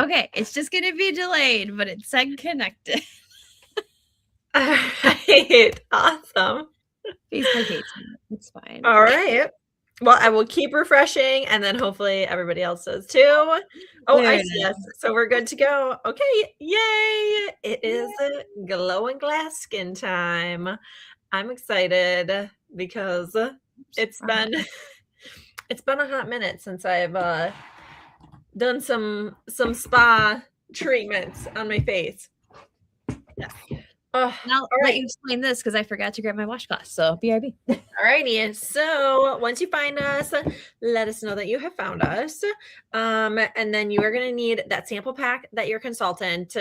Okay, it's just going to be delayed, but it said connected. All right. Awesome. Facebook hates me. It's fine. All right. Well, I will keep refreshing, and then hopefully everybody else does too. Oh, There I it see us. is. So we're good to go. Okay. Yay. It is glowing glass skin time. I'm excited because it's been a hot minute since I've done some spa treatments on my face. Yes. Now, let you explain this because I forgot to grab my washcloth. So, BRB. Alrighty. So once you find us, let us know that you have found us. And then you are going to need that sample pack that your consultant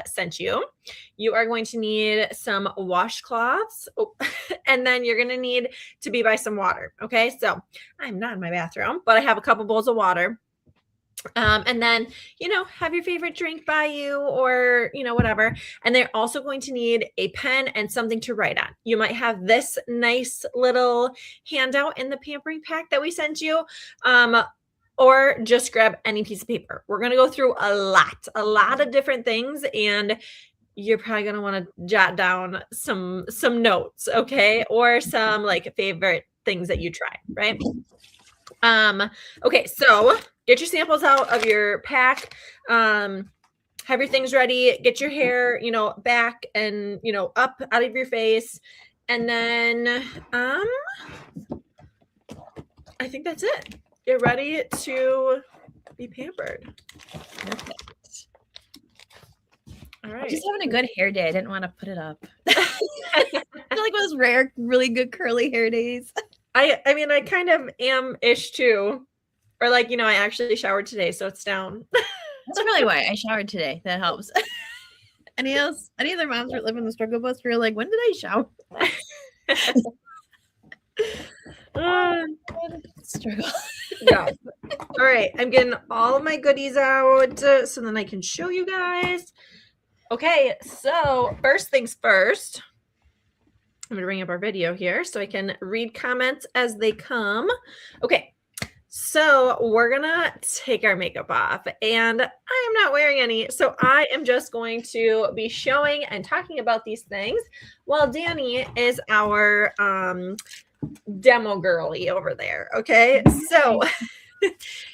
sent you. You are going to need some washcloths. And then you're going to need to be by some water. Okay. So I'm not in my bathroom, but I have a couple bowls of water. And then, have your favorite drink by you or, whatever. And they're also going to need a pen and something to write on. You might have this nice little handout in the pampering pack that we sent you. Or just grab any piece of paper. We're going to go through a lot of different things, and you're probably going to want to jot down some notes, okay? Or some like favorite things that you try, right? Okay, so get your samples out of your pack. Have your things ready. Get your hair, back and, up out of your face. And then I think that's it. Get ready to be pampered. Perfect. All right. I'm just having a good hair day. I didn't want to put it up. I feel like those rare, really good curly hair days. I mean, I kind of am-ish too. Or like, I actually showered today, so it's down. That's really why I showered today. That helps. Any other moms who live in the struggle bus were like, when did I shower? Struggle. Yeah. All right. I'm getting all of my goodies out so then I can show you guys. Okay. So first things first, I'm going to bring up our video here so I can read comments as they come. Okay. So we're going to take our makeup off, and I am not wearing any. So I am just going to be showing and talking about these things while Danny is our demo girly over there. Okay. So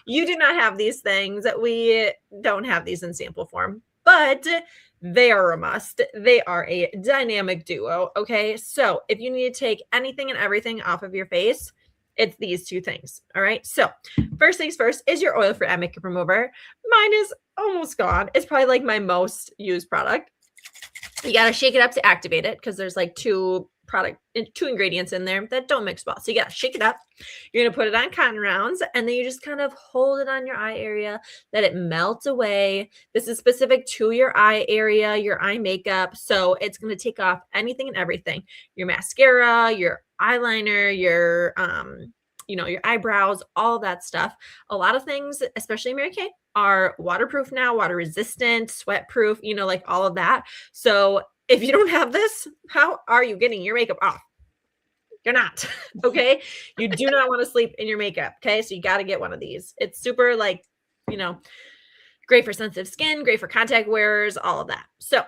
you do not have these things. We don't have these in sample form, but they are a must. They are a dynamic duo. Okay. So if you need to take anything and everything off of your face, it's these two things. All right. So first things first is your oil-free eye makeup remover. Mine is almost gone. It's probably like my most used product. You got to shake it up to activate it because there's like two ingredients in there that don't mix well. So you got to shake it up. You're going to put it on cotton rounds, and then you just kind of hold it on your eye area, let it melt away. This is specific to your eye area, your eye makeup. So it's going to take off anything and everything, your mascara, your eyeliner, your, your eyebrows, all of that stuff. A lot of things, especially Mary Kay, are waterproof now, water resistant, sweat proof, like all of that. So if you don't have this, how are you getting your makeup off? You're not. Okay. You do not want to sleep in your makeup. Okay. So you got to get one of these. It's super great for sensitive skin, great for contact wearers, all of that. So,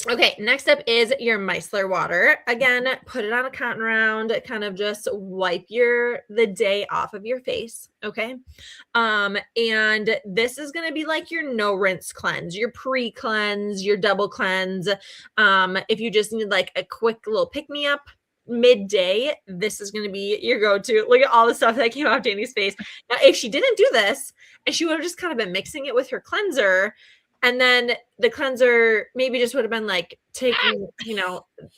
okay. Next up is your micellar water. Again, put it on a cotton round, kind of just wipe the day off of your face. Okay. And this is going to be like your no rinse cleanse, your pre-cleanse, your double cleanse. If you just need like a quick little pick me up midday, this is going to be your go-to. Look at all the stuff that came off Danny's face. Now, if she didn't do this and she would have just kind of been mixing it with her cleanser, and then the cleanser maybe just would have been like taking,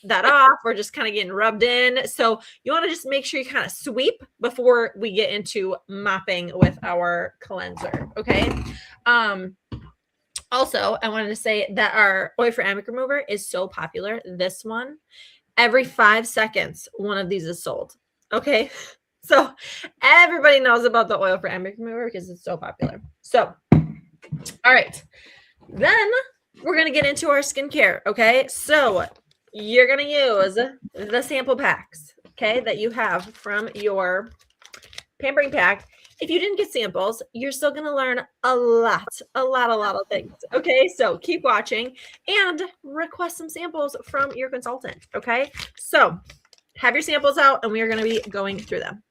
that off or just kind of getting rubbed in. So you want to just make sure you kind of sweep before we get into mopping with our cleanser. Okay. Also, I wanted to say that our oil-free eye makeup remover is so popular. This one, every 5 seconds, one of these is sold. Okay. So everybody knows about the oil-free eye makeup remover because it's so popular. So, all right. Then we're going to get into our skincare. Okay. So you're going to use the sample packs, okay, that you have from your pampering pack. if you didn't get samples, you're still going to learn a lot of things. Okay, so keep watching and request some samples from your consultant. Okay, so have your samples out and we are going to be going through them.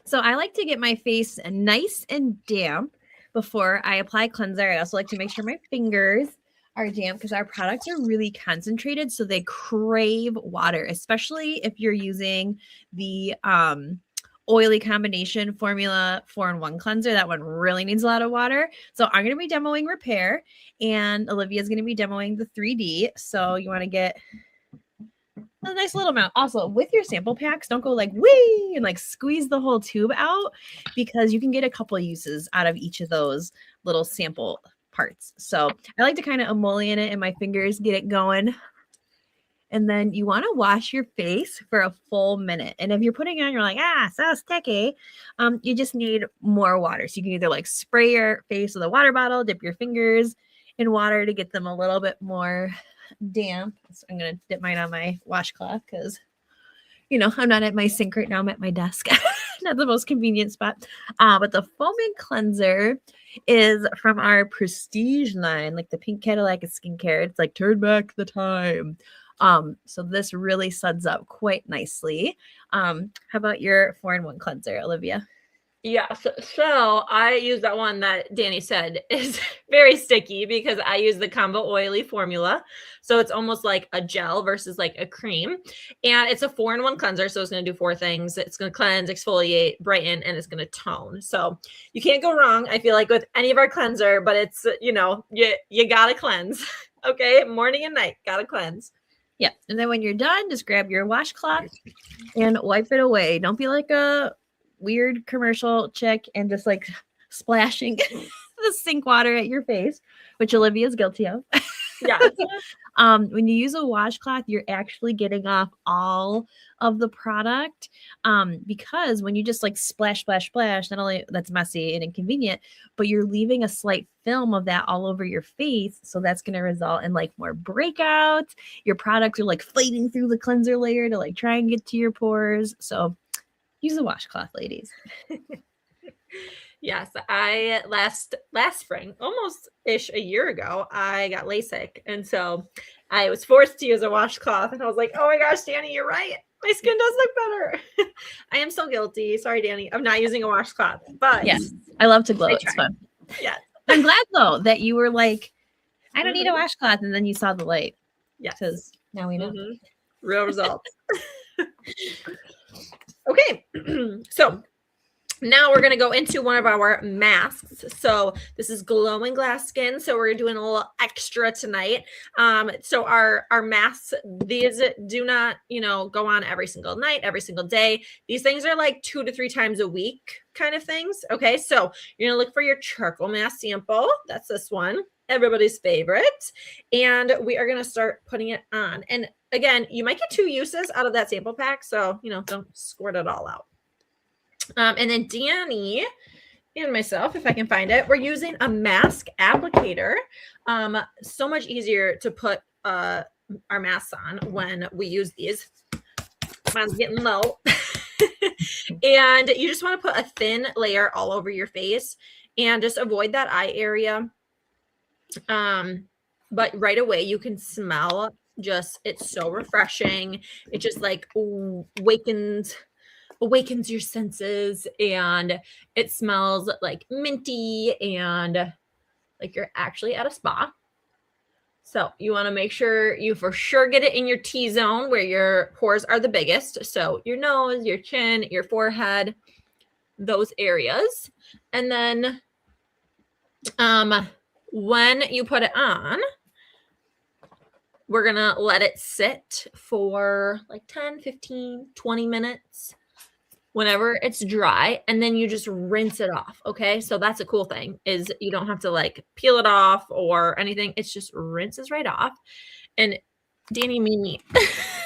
So I like to get my face nice and damp before I apply cleanser. I also like to make sure my fingers are damp because our products are really concentrated, so they crave water, especially if you're using the oily combination formula 4-in-1 cleanser. That one really needs a lot of water. So I'm going to be demoing Repair, and Olivia's going to be demoing the 3D. So you want to get a nice little amount. Also, with your sample packs, don't go like wee and like squeeze the whole tube out, because you can get a couple of uses out of each of those little sample parts. So I like to kind of emollient it in my fingers, get it going. And then you want to wash your face for a full minute. And if you're putting it on, you're like, so sticky. You just need more water. So you can either like spray your face with a water bottle, dip your fingers in water to get them a little bit more damp. So I'm going to dip mine on my washcloth because, I'm not at my sink right now. I'm at my desk. Not the most convenient spot. But the foaming cleanser is from our Prestige line, like the Pink Cadillac of skincare. It's like turn back the time. So this really suds up quite nicely. How about your 4-in-1 cleanser, Olivia? Yeah, so I use that one that Danny said is very sticky because I use the Combo Oily formula. So it's almost like a gel versus like a cream. And it's a 4-in-1 cleanser. So it's going to do 4 things. It's going to cleanse, exfoliate, brighten, and it's going to tone. So you can't go wrong, I feel like, with any of our cleanser, but it's, you got to cleanse. Okay, morning and night, got to cleanse. Yeah. And then when you're done, just grab your washcloth and wipe it away. Don't be like a weird commercial chick and just like splashing the sink water at your face, which Olivia is guilty of. Yeah. When you use a washcloth, you're actually getting off all of the product, because when you just like splash, not only that's messy and inconvenient, but you're leaving a slight film of that all over your face. So that's going to result in like more breakouts. Your products are like fighting through the cleanser layer to like try and get to your pores. So use a washcloth, ladies. Yes, I last spring, almost ish a year ago, I got LASIK. And so I was forced to use a washcloth. And I was like, oh my gosh, Danny, you're right. My skin does look better. I am so guilty. Sorry, Danny. I'm not using a washcloth. But yes, I love to glow. It's fun. Yeah. I'm glad though that you were like, I don't need a washcloth. And then you saw the light. Yeah. Because now we know. Real results. Okay. So now we're going to go into one of our masks. So this is Glowing Glass Skin. So we're doing a little extra tonight. So our masks, these do not, go on every single night, every single day. These things are like 2 to 3 times a week kind of things. Okay. So you're going to look for your charcoal mask sample. That's this one, everybody's favorite. And we are going to start putting it on. And again, you might get 2 uses out of that sample pack. So, don't squirt it all out. And then Danny and myself, if I can find it, we're using a mask applicator. So much easier to put our masks on when we use these. Mine's getting low. And you just want to put a thin layer all over your face and just avoid that eye area. But right away you can smell it's so refreshing. It just like awakens your senses, and it smells like minty and like you're actually at a spa. So you want to make sure you for sure get it in your T-zone where your pores are the biggest. So your nose, your chin, your forehead, those areas. And then when you put it on, we're going to let it sit for like 10, 15, 20 minutes whenever it's dry. And then you just rinse it off. Okay. So that's a cool thing is you don't have to like peel it off or anything. It's just rinses right off. And Danny made me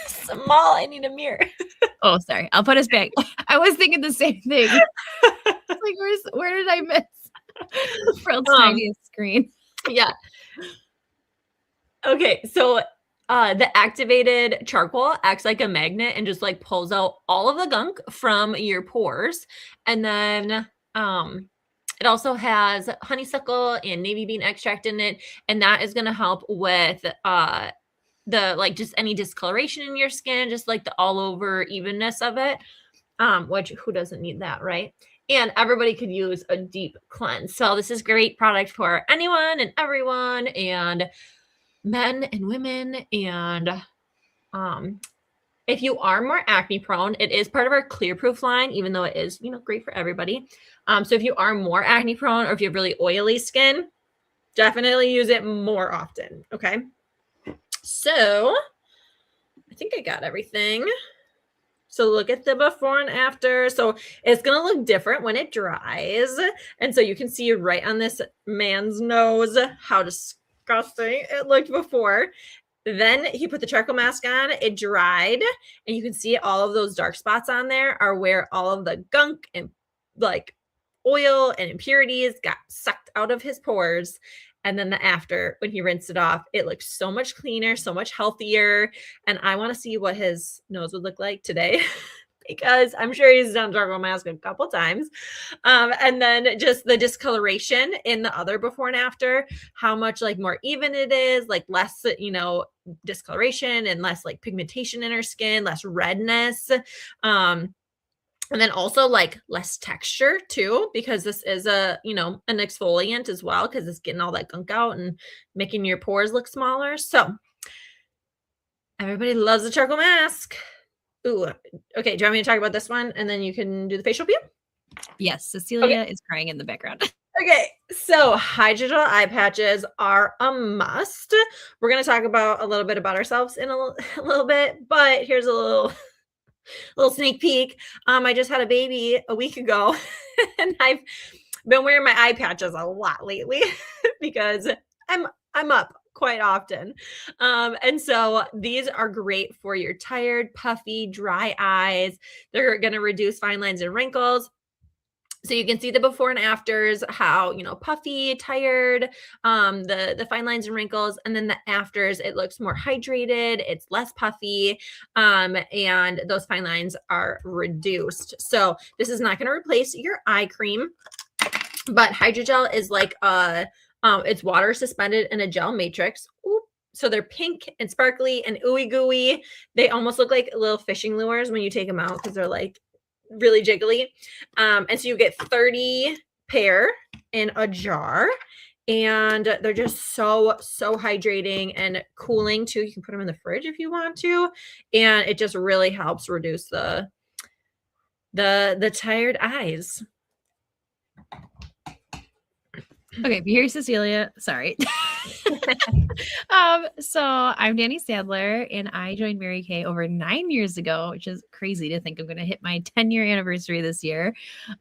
small. I need a mirror. Oh, sorry. I'll put us back. I was thinking the same thing. Like, where did I miss? World's tiniest screen. Yeah. Okay, so the activated charcoal acts like a magnet and just like pulls out all of the gunk from your pores. And then it also has honeysuckle and navy bean extract in it, and that is going to help with the like just any discoloration in your skin, just like the all over evenness of it. Which who doesn't need that, right? And everybody could use a deep cleanse. So this is great product for anyone and everyone, and men and women. And if you are more acne prone, it is part of our Clear Proof line, even though it is, great for everybody. So if you are more acne prone, or if you have really oily skin, definitely use it more often. Okay. So I think I got everything. So look at the before and after. So it's going to look different when it dries. And so you can see right on this man's nose how disgusting it looked before. Then he put the charcoal mask on, it dried, and you can see all of those dark spots on there are where all of the gunk and like oil and impurities got sucked out of his pores. And then the after, when he rinsed it off, it looked so much cleaner, so much healthier. And I want to see what his nose would look like today because I'm sure he's done charcoal mask a couple times. And then just the discoloration in the other before and after, how much like more even it is, like less, discoloration and less like pigmentation in her skin, less redness. And then also like less texture too, because this is an exfoliant as well, because it's getting all that gunk out and making your pores look smaller. So everybody loves the charcoal mask. Ooh, okay. Do you want me to talk about this one and then you can do the facial peel? Yes, Cecilia is crying in the background. Okay, so hydrogel eye patches are a must. We're going to talk about a little bit about ourselves in a little bit, but here's a little sneak peek. I just had a baby a week ago and I've been wearing my eye patches a lot lately because I'm up quite often. And so these are great for your tired, puffy, dry eyes. They're going to reduce fine lines and wrinkles. So you can see the before and afters, how, puffy, tired, the fine lines and wrinkles, and then the afters, it looks more hydrated, it's less puffy, and those fine lines are reduced. So this is not going to replace your eye cream, but hydrogel is like it's water suspended in a gel matrix. Ooh. So they're pink and sparkly and ooey gooey. They almost look like little fishing lures when you take them out because they're like really jiggly. And so you get 30 pair in a jar, and they're just so hydrating and cooling too. You can put them in the fridge if you want to, and it just really helps reduce the tired eyes. Okay, here's Cecilia. Sorry. So I'm Danny Sadler, and I joined Mary Kay over 9 years ago, which is crazy to think I'm going to hit my 10-year anniversary this year.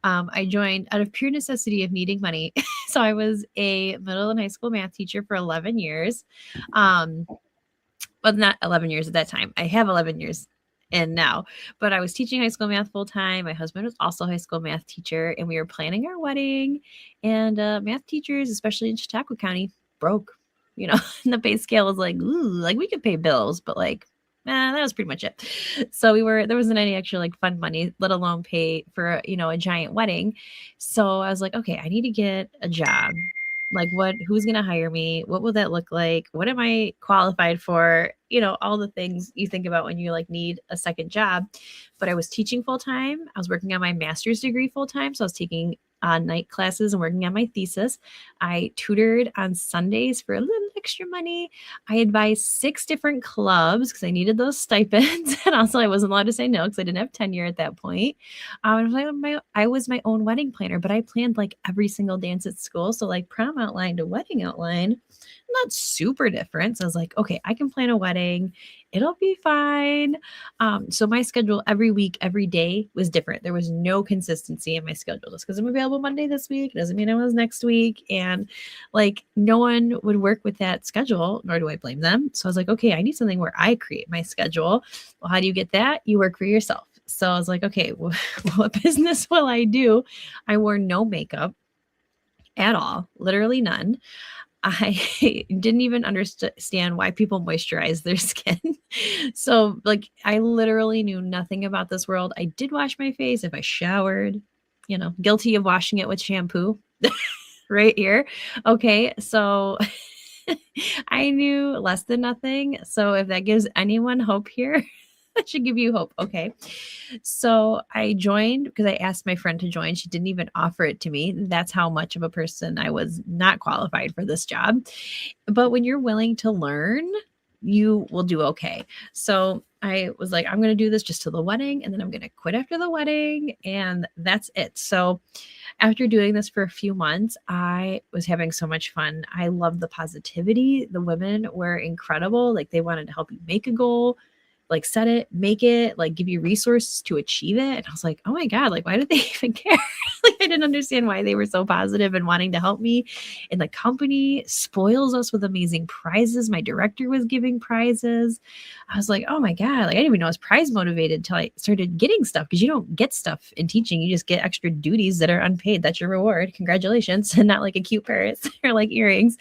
I joined out of pure necessity of needing money. So I was a middle and high school math teacher for 11 years. Well, not 11 years at that time. I have 11 years and now, but I was teaching high school math full time. My husband was also a high school math teacher, and we were planning our wedding, and math teachers, especially in Chautauqua County, broke, and the pay scale was like, ooh, like we could pay bills, but like, that was pretty much it. So there wasn't any extra like fun money, let alone pay for, a giant wedding. So I was like, okay, I need to get a job. Like who's going to hire me? What will that look like? What am I qualified for? All the things you think about when you like need a second job. But I was teaching full time. I was working on my master's degree full time. So I was taking night classes and working on my thesis. I tutored on Sundays for a little extra money. I advised 6 different clubs because I needed those stipends. And also I wasn't allowed to say no because I didn't have tenure at that point. I was my own wedding planner, but I planned like every single dance at school. So like prom outline to wedding outline, not super different. So I was like, okay, I can plan a wedding. It'll be fine. So my schedule every week, every day was different. There was no consistency in my schedule. Just because I'm available Monday this week doesn't mean I was next week. And like no one would work with that schedule, nor do I blame them. So I was like, okay, I need something where I create my schedule. Well, how do you get that? You work for yourself. So I was like, okay, what business will I do? I wore no makeup at all, literally none. I didn't even understand why people moisturize their skin. So, like, I literally knew nothing about this world. I did wash my face if I showered, guilty of washing it with shampoo right here. Okay, so I knew less than nothing. So, if that gives anyone hope here, that should give you hope. Okay. So I joined because I asked my friend to join. She didn't even offer it to me. That's how much of a person I was not qualified for this job. But when you're willing to learn, you will do okay. So I was like, I'm going to do this just till the wedding, and then I'm going to quit after the wedding. And that's it. So after doing this for a few months, I was having so much fun. I loved the positivity. The women were incredible. Like, they wanted to help you make a goal, like set it, make it, like give you resources to achieve it. And I was like, oh my God, like, why did they even care? Like, I didn't understand why they were so positive and wanting to help me. And the company spoils us with amazing prizes. My director was giving prizes. I was like, oh my God, like, I didn't even know I was prize motivated until I started getting stuff, because you don't get stuff in teaching. You just get extra duties that are unpaid. That's your reward. Congratulations. And not like a cute purse or like earrings.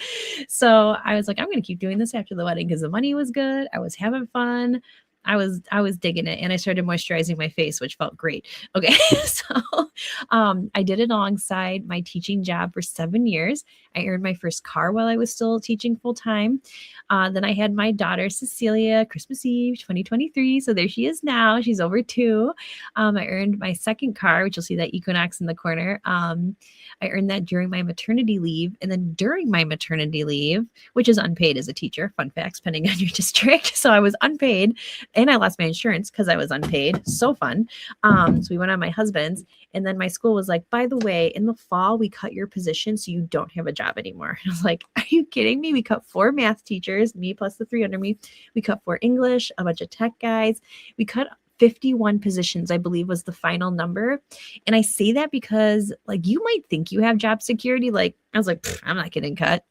So I was like, I'm going to keep doing this after the wedding because the money was good. I was having fun. I was digging it, and I started moisturizing my face, which felt great. Okay. So I did it alongside my teaching job for 7 years. I earned my first car while I was still teaching full time. Then I had my daughter, Cecilia, Christmas Eve, 2023. So there she is now. She's over 2. I earned my second car, which you'll see that Equinox in the corner. I earned that during my maternity leave. And then during my maternity leave, which is unpaid as a teacher, fun facts, depending on your district. So I was unpaid, and I lost my insurance because I was unpaid. So fun. So we went on my husband's, and then my school was like, by the way, in the fall, we cut your position so you don't have a job anymore. And I was like, are you kidding me? We cut 4 math teachers, me plus the 3 under me. We cut 4 English, a bunch of tech guys. We cut 51 positions, I believe was the final number. And I say that because, like, you might think you have job security. Like, I was like, I'm not getting cut.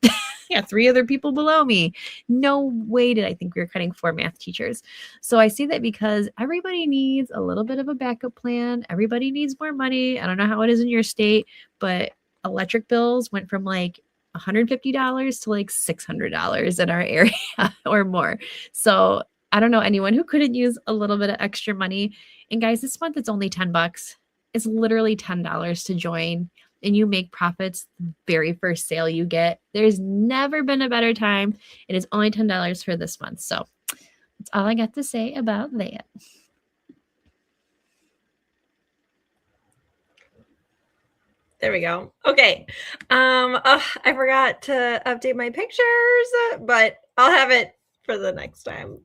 Yeah, 3 other people below me. No way did I think we were cutting 4 math teachers. So I say that because everybody needs a little bit of a backup plan. Everybody needs more money. I don't know how it is in your state, but electric bills went from like $150 to like $600 in our area or more. So I don't know anyone who couldn't use a little bit of extra money. And guys, this month it's only $10. It's literally $10 to join, and you make profits the very first sale you get. There's never been a better time. It is only $10 for this month. So that's all I got to say about that. There we go. Okay. I forgot to update my pictures, but I'll have it for the next time.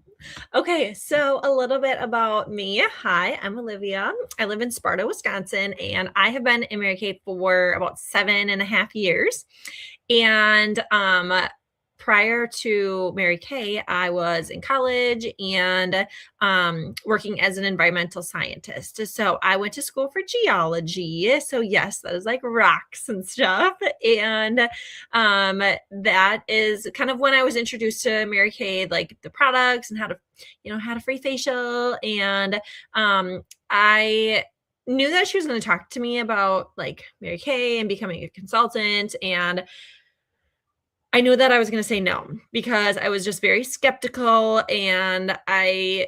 Okay, so a little bit about me. Hi, I'm Olivia. I live in Sparta, Wisconsin, and I have been in Mary Kay for about 7.5 years. And prior to Mary Kay, I was in college and working as an environmental scientist. So I went to school for geology. So yes, that is like rocks and stuff. And that is kind of when I was introduced to Mary Kay, like the products and how to free facial. And I knew that she was going to talk to me about like Mary Kay and becoming a consultant, and I knew that I was going to say no because I was just very skeptical and I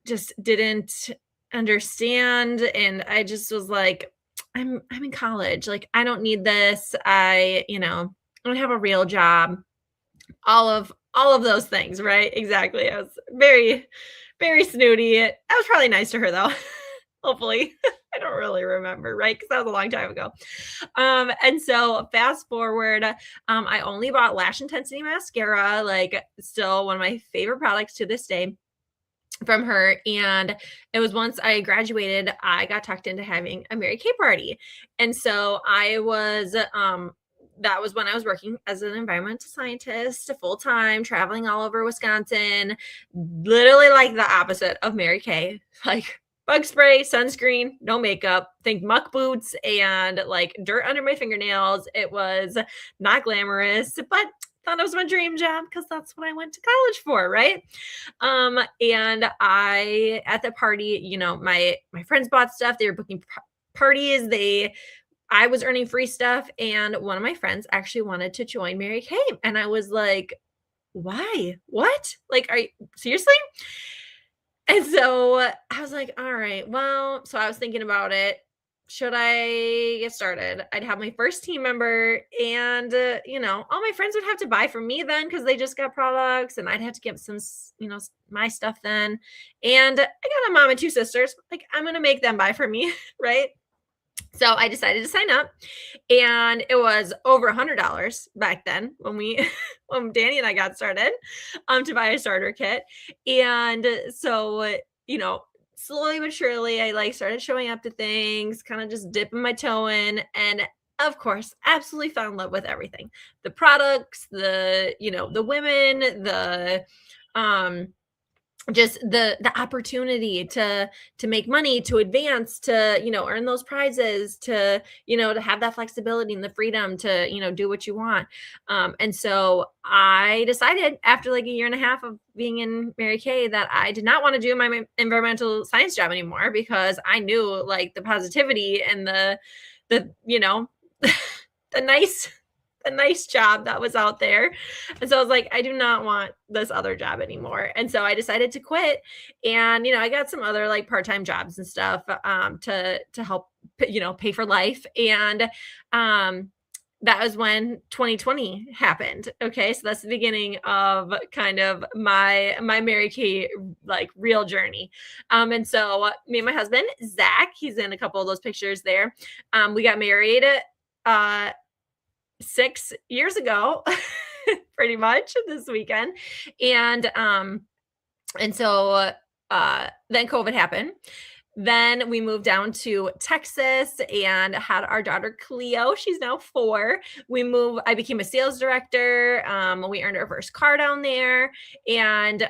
just didn't understand. And I just was like, I'm in college. Like, I don't need this. I don't have a real job. All of those things, right? Exactly. I was very, very snooty. I was probably nice to her though. Hopefully. I don't really remember, right? Because that was a long time ago. And so fast forward, I only bought Lash Intensity Mascara, like still one of my favorite products to this day from her. And it was once I graduated, I got tucked into having a Mary Kay party. And so I was, that was when I was working as an environmental scientist full time, traveling all over Wisconsin, literally like the opposite of Mary Kay, like bug spray, sunscreen, no makeup, think muck boots and like dirt under my fingernails. It was not glamorous, but thought it was my dream job because that's what I went to college for, right? And I, at the party, my friends bought stuff. They were booking parties. I was earning free stuff, and one of my friends actually wanted to join Mary Kay. And I was like, why? What? Like, are you seriously? And so I was like, all right, well, so I was thinking about it. Should I get started? I'd have my first team member, and all my friends would have to buy from me then because they just got products, and I'd have to get some, my stuff then. And I got a mom and two sisters. Like, I'm going to make them buy from me, right? So I decided to sign up, and it was over $100 back then when when Danny and I got started, to buy a starter kit. And so, slowly but surely, I like started showing up to things, kind of just dipping my toe in, and of course, absolutely fell in love with everything: the products, the women, the just the opportunity to make money, to advance, to earn those prizes, to to have that flexibility and the freedom to do what you want. And so I decided, after like a year and a half of being in Mary Kay, that I did not want to do my environmental science job anymore, because I knew like the positivity and the the nice job that was out there. And so I was like, I do not want this other job anymore. And so I decided to quit. And I got some other like part-time jobs and stuff to help pay for life. And that was when 2020 happened. Okay, so that's the beginning of kind of my Mary Kay like real journey. And so me and my husband Zach, he's in a couple of those pictures there. We got married 6 years ago, pretty much this weekend. And so then COVID happened. Then we moved down to Texas and had our daughter Cleo. She's now 4. I became a sales director. We earned our first car down there, and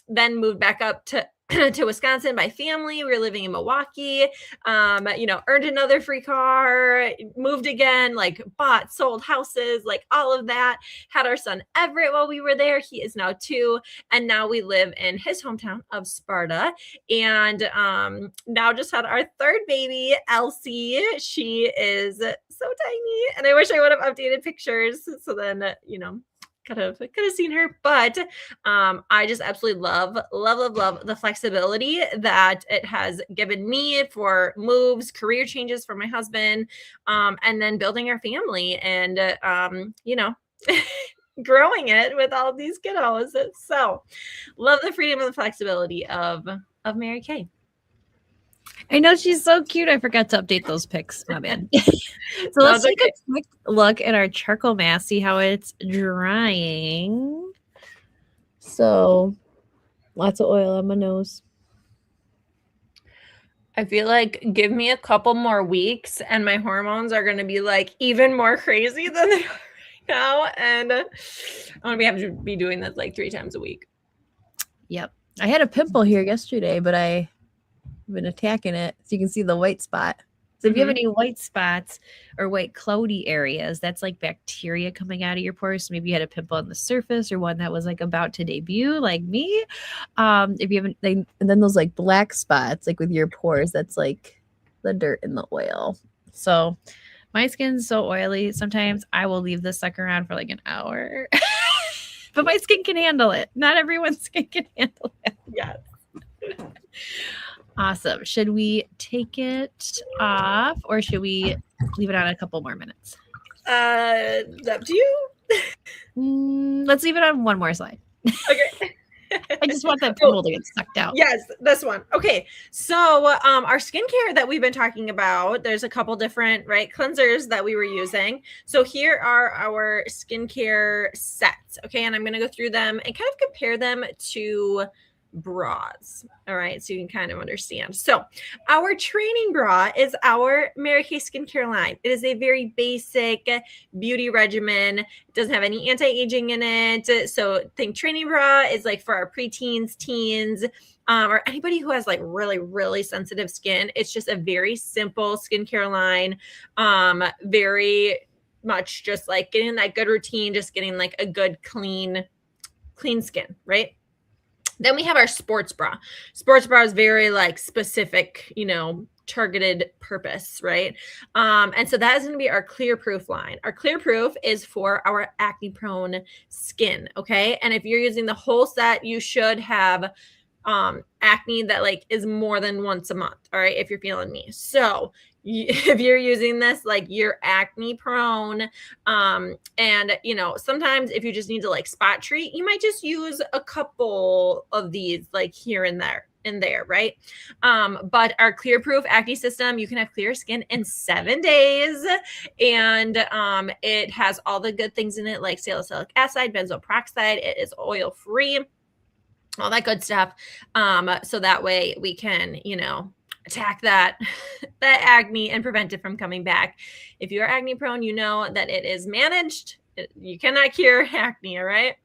then moved back up to to Wisconsin by family. We were living in Milwaukee, earned another free car, moved again, like bought, sold houses, like all of that. Had our son Everett while we were there. He is now 2. And now we live in his hometown of Sparta. And now just had our third baby, Elsie. She is so tiny. And I wish I would have updated pictures. So then, could have seen her. But I just absolutely love the flexibility that it has given me for moves, career changes for my husband, and then building our family and growing it with all these kiddos. So love the freedom and the flexibility of Mary Kay. I know, she's so cute. I forgot to update those pics. My bad. So let's take a quick look at our charcoal mask, see how it's drying. So lots of oil on my nose. I feel like give me a couple more weeks and my hormones are going to be like even more crazy than they are right now. And I'm going to have to be doing this like 3 times a week. Yep. I had a pimple here yesterday, but I've been attacking it. So you can see the white spot. So if you have any white spots or white cloudy areas, that's like bacteria coming out of your pores. So maybe you had a pimple on the surface or one that was like about to debut, like me. If you haven't, and then those like black spots, like with your pores, that's like the dirt and the oil. So my skin's so oily. Sometimes I will leave this sucker on for like an hour, but my skin can handle it. Not everyone's skin can handle it. Yes. Awesome. Should we take it off or should we leave it on a couple more minutes? It's up to you. Let's leave it on one more slide. Okay. I just want that pimple to get sucked out. Yes, this one. Okay. So our skincare that we've been talking about, there's a couple different cleansers that we were using. So here are our skincare sets. Okay. And I'm going to go through them and kind of compare them to bras. All right, so you can kind of understand. So our training bra is our Mary Kay skincare line. It is a very basic beauty regimen. It doesn't have any anti-aging in it. So think training bra is like for our preteens, teens, or anybody who has like really, really sensitive skin. It's just a very simple skincare line. Very much just like getting that good routine, just getting like a good clean skin, right? Then we have our sports bra. Sports bra is very like specific, targeted purpose, right? And so that is going to be our Clear Proof line. Our Clear Proof is for our acne prone skin, okay? And if you're using the whole set, you should have acne that like is more than once a month, all right, if you're feeling me. So if you're using this, like you're acne prone, and you know, sometimes if you just need to like spot treat, you might just use a couple of these like here and there, right? But our Clear Proof acne system, you can have clear skin in 7 days, and it has all the good things in it, like salicylic acid, benzoyl peroxide. It is oil free, all that good stuff. So that way we can, you know, attack that acne and prevent it from coming back. If you're acne prone, you know that it is managed. You cannot cure acne, all right?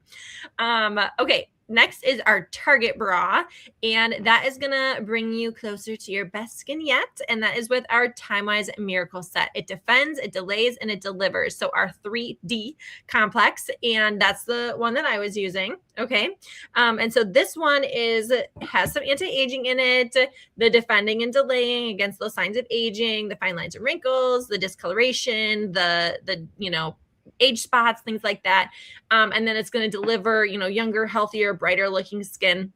Okay. Next is our Target bra, and that is going to bring you closer to your best skin yet, and that is with our Time-Wise Miracle Set. It defends, it delays, and it delivers. So our 3D complex, and that's the one that I was using, okay? And so this one has some anti-aging in it, the defending and delaying against those signs of aging, the fine lines and wrinkles, the discoloration, the you know, age spots, things like that. And then it's going to deliver, you know, younger, healthier, brighter looking skin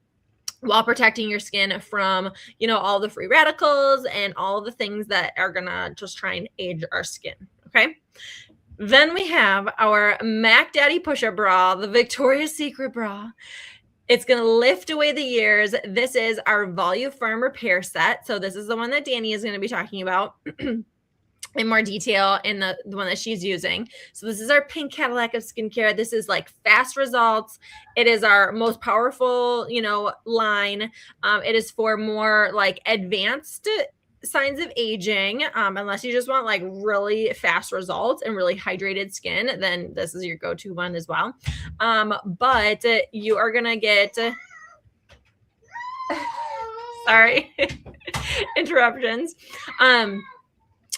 while protecting your skin from, you know, all the free radicals and all the things that are going to just try and age our skin. Okay. Then we have our Mac Daddy Push-Up Bra, the Victoria's Secret bra. It's going to lift away the years. This is our Voluform Repair Set. So this is the one that Danny is going to be talking about in more detail in the one that she's using. So this is our pink Cadillac of skincare. This is like fast results. It is our most powerful, you know, line. It is for more like advanced signs of aging. Unless you just want like really fast results and really hydrated skin, then this is your go-to one as well. But you are going to get, sorry, interruptions.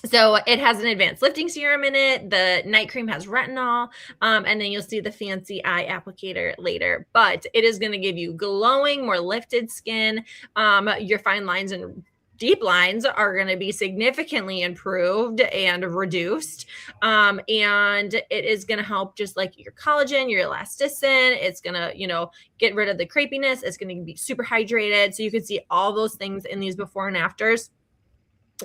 So it has an advanced lifting serum in it. The night cream has retinol. And then you'll see the fancy eye applicator later. But it is going to give you glowing, more lifted skin. Your fine lines and deep lines are going to be significantly improved and reduced. And it is going to help just like your collagen, your elasticin. It's going to, you know, get rid of the crepiness. It's going to be super hydrated. So you can see all those things in these before and afters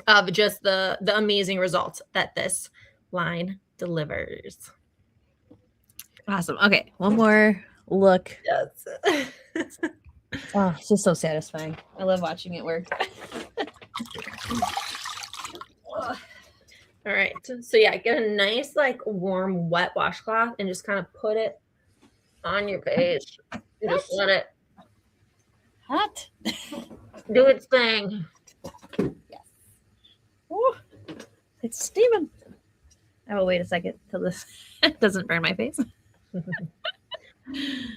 of just the amazing results that this line delivers. Awesome. Okay, one more look. Yes. Oh, it's just so satisfying. I love watching it work. All right. So yeah, get a nice like warm wet washcloth and just kind of put it on your face. And just let it Hot. do its thing. Ooh, it's steaming. I will wait a second till this doesn't burn my face. All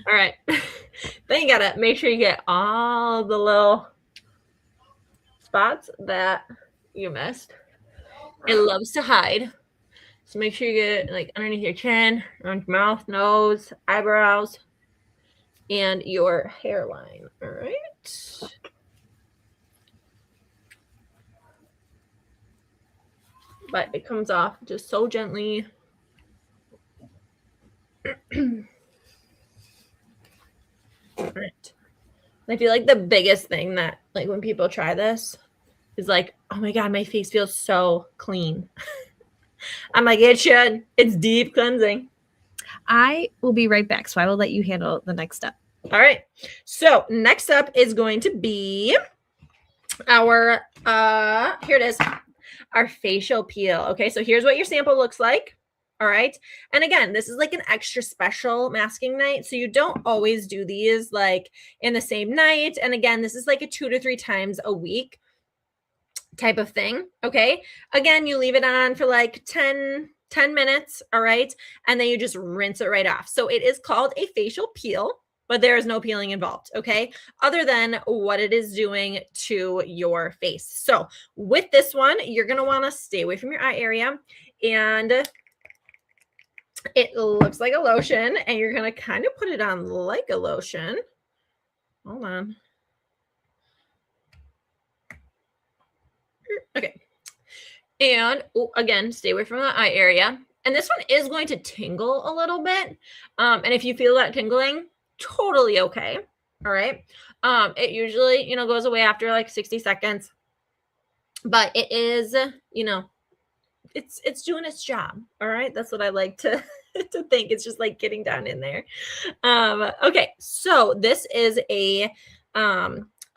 right. Then you gotta make sure you get all the little spots that you missed. It loves to hide. So make sure you get it like underneath your chin, around your mouth, nose, eyebrows, and your hairline. All right. But it comes off just so gently. All right. I feel like the biggest thing that like when people try this is like, oh my God, my face feels so clean. I'm like, it should. It's deep cleansing. I will be right back, so I will let you handle the next step. All right. So next up is going to be our, here it is, our facial peel. Okay, so here's what your sample looks like. All right. And again, this is like an extra special masking night. So you don't always do these like in the same night. And again, this is like a 2 to 3 times a week type of thing. Okay. Again, you leave it on for like 10 minutes. All right. And then you just rinse it right off. So it is called a facial peel, but there is no peeling involved. Okay. Other than what it is doing to your face. So with this one, you're going to want to stay away from your eye area, and it looks like a lotion, and you're going to kind of put it on like a lotion. Hold on. Okay. And again, stay away from the eye area. And this one is going to tingle a little bit. And if you feel that tingling, totally okay. All right. It usually, goes away after like 60 seconds. But it is, it's doing its job. All right. That's what I like to think. It's just like getting down in there. Okay. So this is a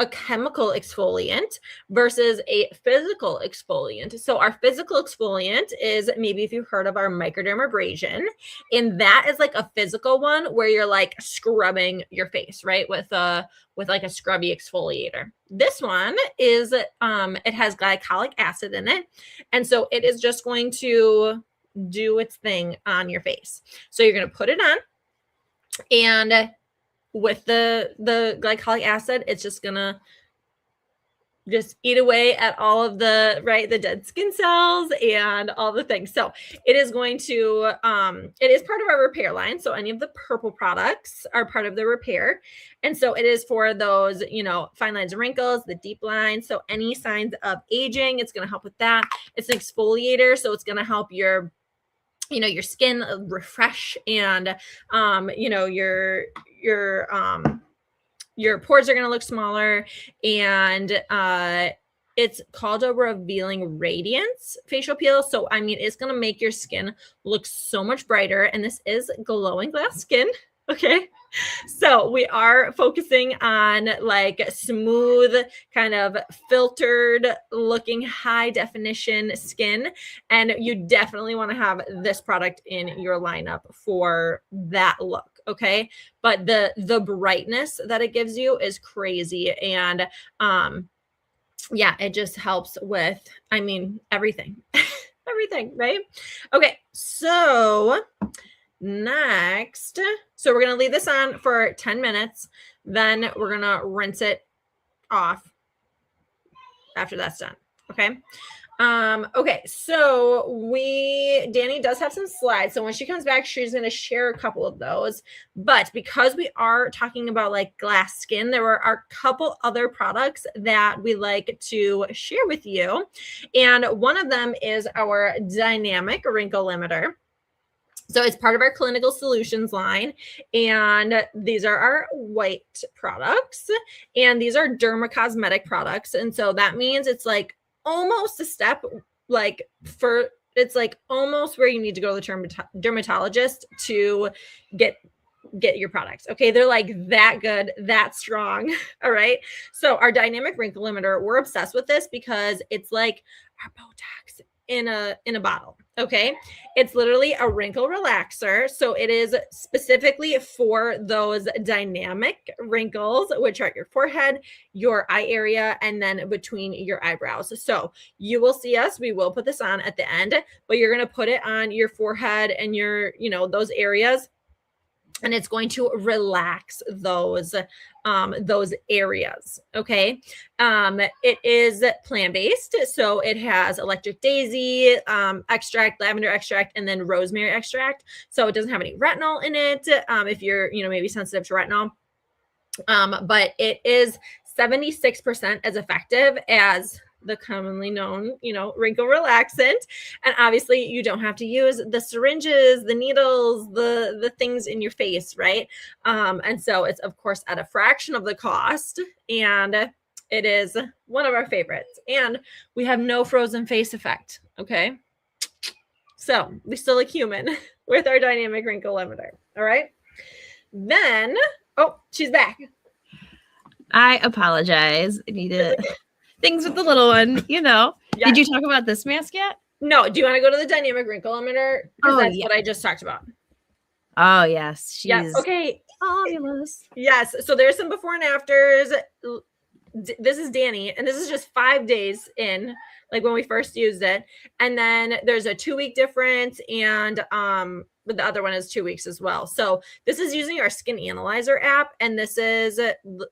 chemical exfoliant versus a physical exfoliant. So our physical exfoliant is, maybe if you've heard of our microdermabrasion, and that is like a physical one where you're like scrubbing your face, right? With like a scrubby exfoliator. This one is, it has glycolic acid in it. And so it is just going to do its thing on your face. So you're going to put it on, and with the glycolic acid, it's just gonna just eat away at all of the dead skin cells and all the things. So it is going to, it is part of our repair line. So any of the purple products are part of the repair. And so it is for those, fine lines and wrinkles, the deep lines. So any signs of aging, it's going to help with that. It's an exfoliator. So it's going to help your skin refresh, and your pores are going to look smaller, and it's called a revealing radiance facial peel. So it's going to make your skin look so much brighter, and this is glowing glass skin. Okay. So we are focusing on like smooth, kind of filtered looking, high definition skin. And you definitely want to have this product in your lineup for that look. Okay. But the brightness that it gives you is crazy. And yeah, it just helps with, everything. Everything, right? Okay. So next, so we're going to leave this on for 10 minutes. Then we're going to rinse it off after that's done. Okay. Okay. So Danny does have some slides. So when she comes back, she's going to share a couple of those, but because we are talking about like glass skin, there are a couple other products that we like to share with you. And one of them is our dynamic wrinkle limiter. So it's part of our clinical solutions line, and these are our white products, and these are dermacosmetic products. And so that means it's like almost a step, it's like almost where you need to go to the dermatologist to get your products. Okay. They're like that good, that strong. All right. So our dynamic wrinkle limiter, we're obsessed with this because it's like our Botox in a bottle. Okay. It's literally a wrinkle relaxer. So it is specifically for those dynamic wrinkles, which are your forehead, your eye area, and then between your eyebrows. So you will see us, we will put this on at the end, but you're going to put it on your forehead and your, those areas. And it's going to relax those areas. Okay. It is plant-based. So it has electric daisy extract, lavender extract, and then rosemary extract. So it doesn't have any retinol in it. If you're, maybe sensitive to retinol. But it is 76% as effective as the commonly known, wrinkle relaxant. And obviously you don't have to use the syringes, the needles, the things in your face, right? And so it's of course at a fraction of the cost, and it is one of our favorites, and we have no frozen face effect. Okay. So we still look human with our dynamic wrinkle limiter. All right. Then, oh, she's back. I apologize. I need to things with the little one, Yes. Did you talk about this mask yet? No. Do you want to go to the dynamic wrinkle limiter? Because that's what I just talked about. Oh, yes. Yes. Okay. Fabulous. Yes. So there's some before and afters. This is Danny, and this is just 5 days in, like when we first used it. And then there's a 2-week difference, and but the other one is 2 weeks as well. So this is using our Skin Analyzer app, and this is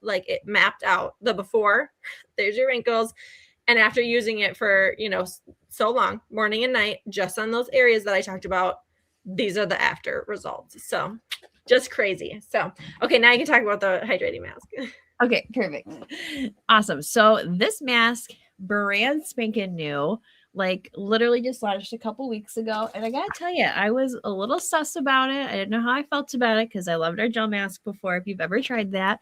like it mapped out the before. There's your wrinkles, and after using it for so long, morning and night, just on those areas that I talked about, these are the after results. So just crazy. So okay, now you can talk about the hydrating mask. Okay, perfect. Awesome. So this mask brand spanking new, like literally just launched a couple weeks ago. And I gotta tell you, I was a little sus about it. I didn't know how I felt about it because I loved our gel mask before. If you've ever tried that,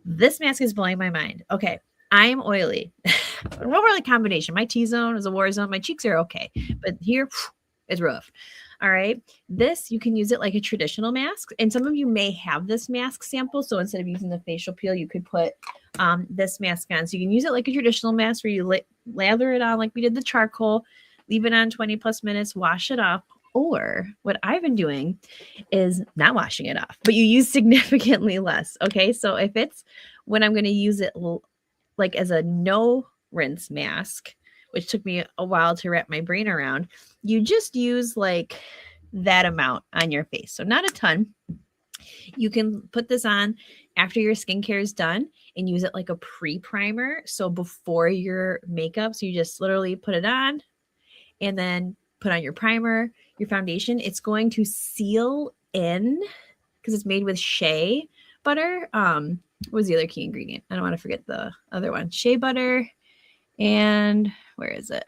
this mask is blowing my mind. Okay, I'm oily. What really combination? My T-zone is a war zone. My cheeks are okay, but here it's rough. All right. This, you can use it like a traditional mask. And some of you may have this mask sample. So instead of using the facial peel, you could put this mask on. So you can use it like a traditional mask where you lather it on like we did the charcoal, leave it on 20 plus minutes, wash it off. Or what I've been doing is not washing it off, but you use significantly less. Okay. So if it's when I'm going to use it like as a no rinse mask, which took me a while to wrap my brain around, you just use like that amount on your face. So not a ton. You can put this on after your skincare is done and use it like a pre-primer. So before your makeup, so you just literally put it on and then put on your primer, your foundation. It's going to seal in because it's made with shea butter. What was the other key ingredient? I don't want to forget the other one. Shea butter. And where is it?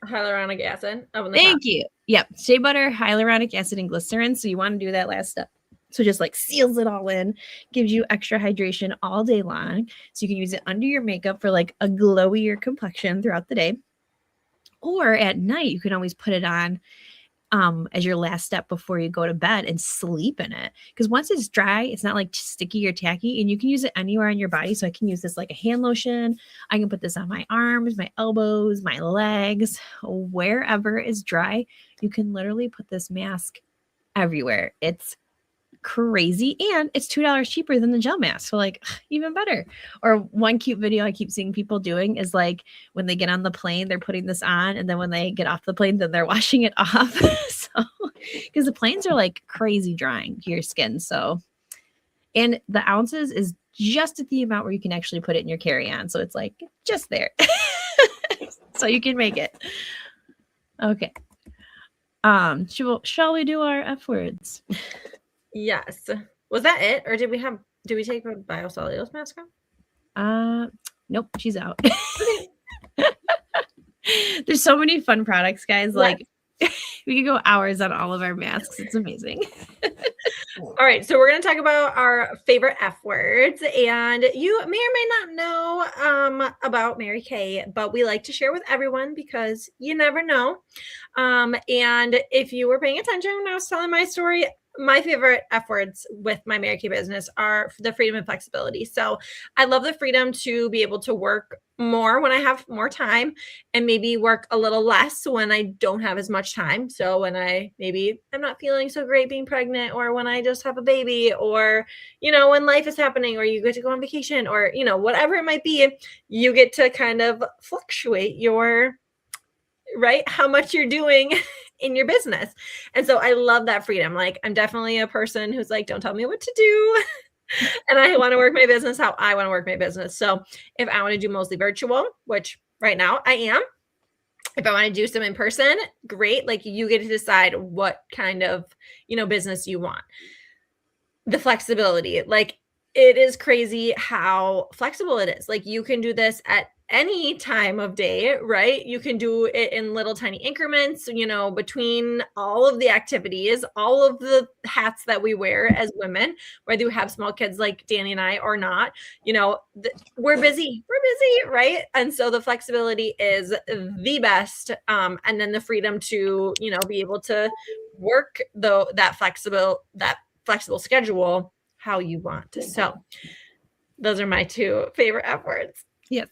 Hyaluronic acid. Thank you. Yep. Shea butter, hyaluronic acid, and glycerin. So you want to do that last step. So just like seals it all in, gives you extra hydration all day long. So you can use it under your makeup for like a glowier complexion throughout the day. Or at night, you can always put it on as your last step before you go to bed and sleep in it. Because once it's dry, it's not like sticky or tacky, and you can use it anywhere on your body. So I can use this like a hand lotion. I can put this on my arms, my elbows, my legs, wherever is dry. You can literally put this mask everywhere. It's crazy, and it's $2 cheaper than the gel mask, so like even better. Or one cute video I keep seeing people doing is like when they get on the plane, they're putting this on, and then when they get off the plane, then they're washing it off. So because the planes are like crazy drying to your skin. So, and the ounces is just at the amount where you can actually put it in your carry-on, so it's like just there. So you can make it. Okay. Shall we do our F words? Yes. Was that it? Or did we take a biocellulose mask on? Nope, she's out. There's so many fun products, guys. Yes. Like we could go hours on all of our masks. It's amazing. All right, so we're going to talk about our favorite F words, and you may or may not know about Mary Kay, but we like to share with everyone because you never know. And if you were paying attention when I was telling my story, my favorite F words with my Mary Kay business are the freedom and flexibility. So I love the freedom to be able to work more when I have more time and maybe work a little less when I don't have as much time. So when I'm not feeling so great being pregnant, or when I just have a baby, or, when life is happening, or you get to go on vacation, or, whatever it might be, you get to kind of fluctuate how much you're doing in your business. And so I love that freedom. Like, I'm definitely a person who's like, don't tell me what to do. And I want to work my business how I want to work my business. So if I want to do mostly virtual, which right now I am, if I want to do some in person, great. Like, you get to decide what kind of, business you want. The flexibility, like, it is crazy how flexible it is. Like, you can do this at any time of day, right? You can do it in little tiny increments, between all of the activities, all of the hats that we wear as women, whether you have small kids like Danny and I or not, we're busy, right? And so the flexibility is the best. And then the freedom to, be able to work that flexible schedule how you want. So those are my two favorite F words. Yes.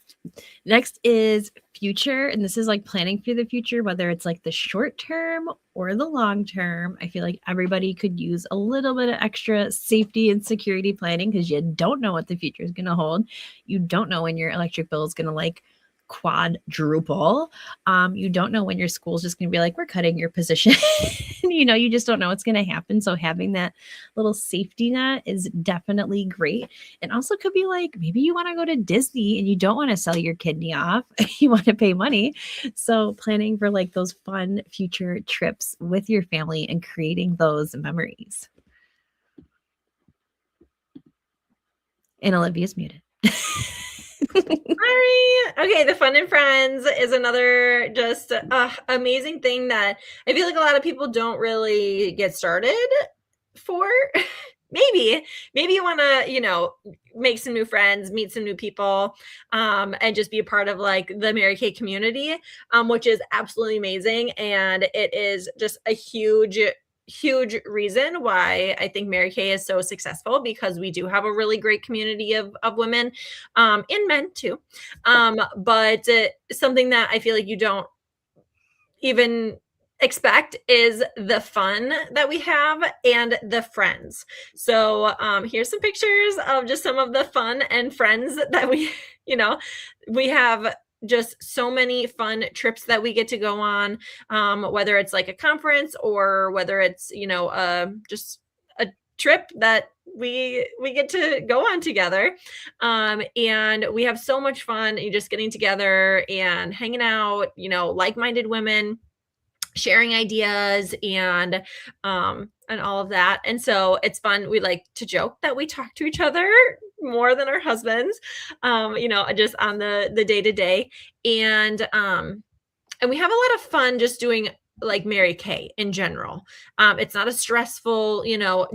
Next is future. And this is like planning for the future, whether it's like the short term or the long term. I feel like everybody could use a little bit of extra safety and security planning because you don't know what the future is going to hold. You don't know when your electric bill is going to quadruple. You don't know when your school's just going to be like, we're cutting your position. You just don't know what's going to happen. So having that little safety net is definitely great. And also could be like, maybe you want to go to Disney and you don't want to sell your kidney off. You want to pay money. So planning for like those fun future trips with your family and creating those memories. And Olivia's muted. Sorry. Okay, the Fun and Friends is another just amazing thing that I feel like a lot of people don't really get started for. maybe you want to make some new friends, meet some new people, and just be a part of like the Mary Kay community, which is absolutely amazing. And it is just a huge reason why I think Mary Kay is so successful, because we do have a really great community of women, and men too, but something that I feel like you don't even expect is the fun that we have and the friends. So here's some pictures of just some of the fun and friends that we we have just so many fun trips that we get to go on, whether it's like a conference or whether it's just a trip that we get to go on together, and we have so much fun just getting together and hanging out, like-minded women sharing ideas and all of that. And so it's fun. We like to joke that we talk to each other more than our husbands, just on the day to day. And we have a lot of fun just doing like Mary Kay in general. It's not a stressful,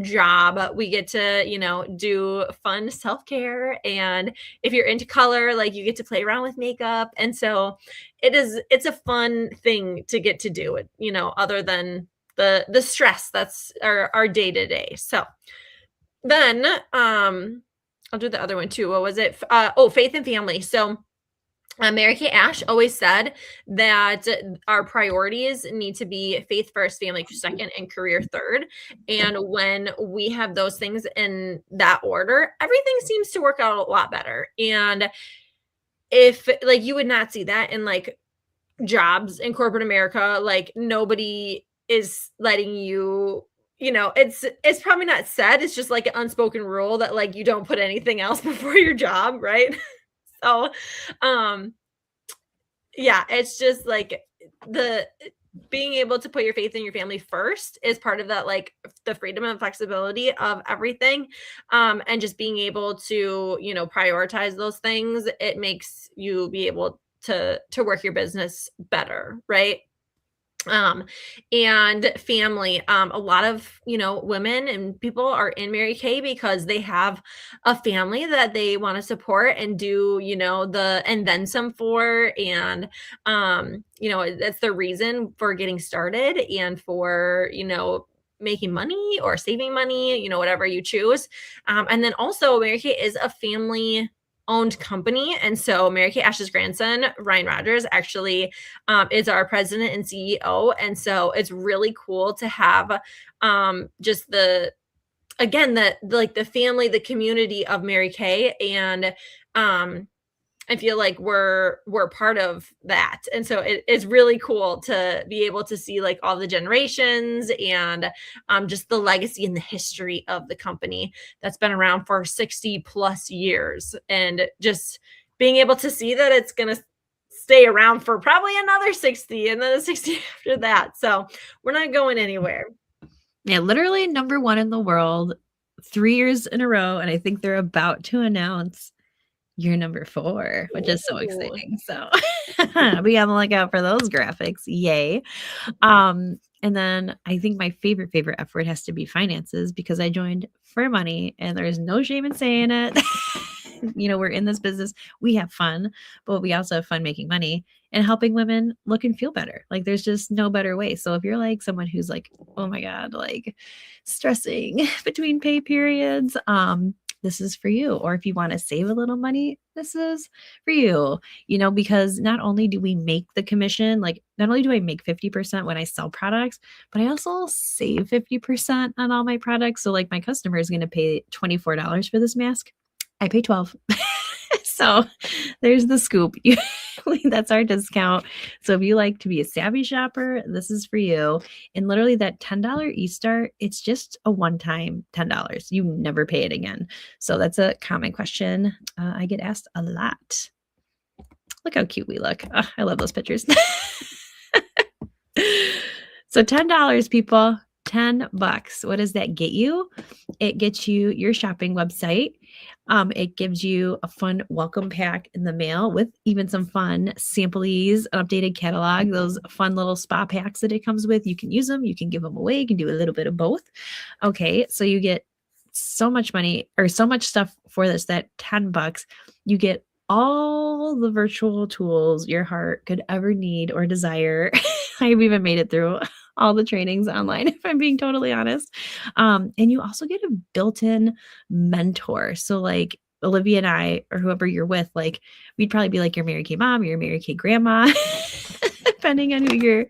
job. We get to, do fun self-care. And if you're into color, like you get to play around with makeup. And so it's a fun thing to get to do it, other than the stress that's our day to day. So then I'll do the other one too. What was it? Faith and family. So Mary Kay Ash always said that our priorities need to be faith first, family second, and career third. And when we have those things in that order, everything seems to work out a lot better. And if like you would not see that in like jobs in corporate America, like nobody is letting you, it's probably not said, it's just like an unspoken rule that like you don't put anything else before your job, right? So, yeah, it's just like the being able to put your faith in your family first is part of that, like the freedom and flexibility of everything. And just being able to, prioritize those things, it makes you be able to work your business better, right? And family, a lot of women and people are in Mary Kay because they have a family that they want to support and do the and then some for. And that's the reason for getting started and for making money or saving money, whatever you choose. And then also Mary Kay is a family owned company. And so Mary Kay Ash's grandson, Ryan Rogers, actually is our president and CEO. And so it's really cool to have just the family, the community of Mary Kay. And I feel like we're part of that. And so it's really cool to be able to see like all the generations and just the legacy and the history of the company that's been around for 60 plus years. And just being able to see that it's going to stay around for probably another 60 and then a 60 after that. So we're not going anywhere. Yeah, literally number one in the world 3 years in a row. And I think they're about to announce you're number 4, which is so exciting. So be on the lookout for those graphics. Yay. And then I think my favorite F word has to be finances, because I joined for money and there's no shame in saying it. We're in this business. We have fun, but we also have fun making money and helping women look and feel better. Like there's just no better way. So if you're like someone who's like, oh my God, like stressing between pay periods, this is for you. Or if you want to save a little money, this is for you, because not only do we make the commission, like not only do I make 50% when I sell products, but I also save 50% on all my products. So like my customer is going to pay $24 for this mask. I pay 12. So there's the scoop. That's our discount. So if you like to be a savvy shopper, this is for you. And literally that $10 e-start, it's just a one-time $10. You never pay it again. So that's a common question I get asked a lot. Look how cute we look. Oh, I love those pictures. So $10, people, $10. What does that get you? It gets you your shopping website. It gives you a fun welcome pack in the mail with even some fun sampleys, an updated catalog, those fun little spa packs that it comes with. You can use them, you can give them away, you can do a little bit of both. Okay, so you get so much money or so much stuff for this that $10, you get all the virtual tools your heart could ever need or desire. I've even made it through all the trainings online, if I'm being totally honest. And you also get a built-in mentor. So like Olivia and I, or whoever you're with, like we'd probably be like your Mary Kay mom or your Mary Kay grandma, depending on who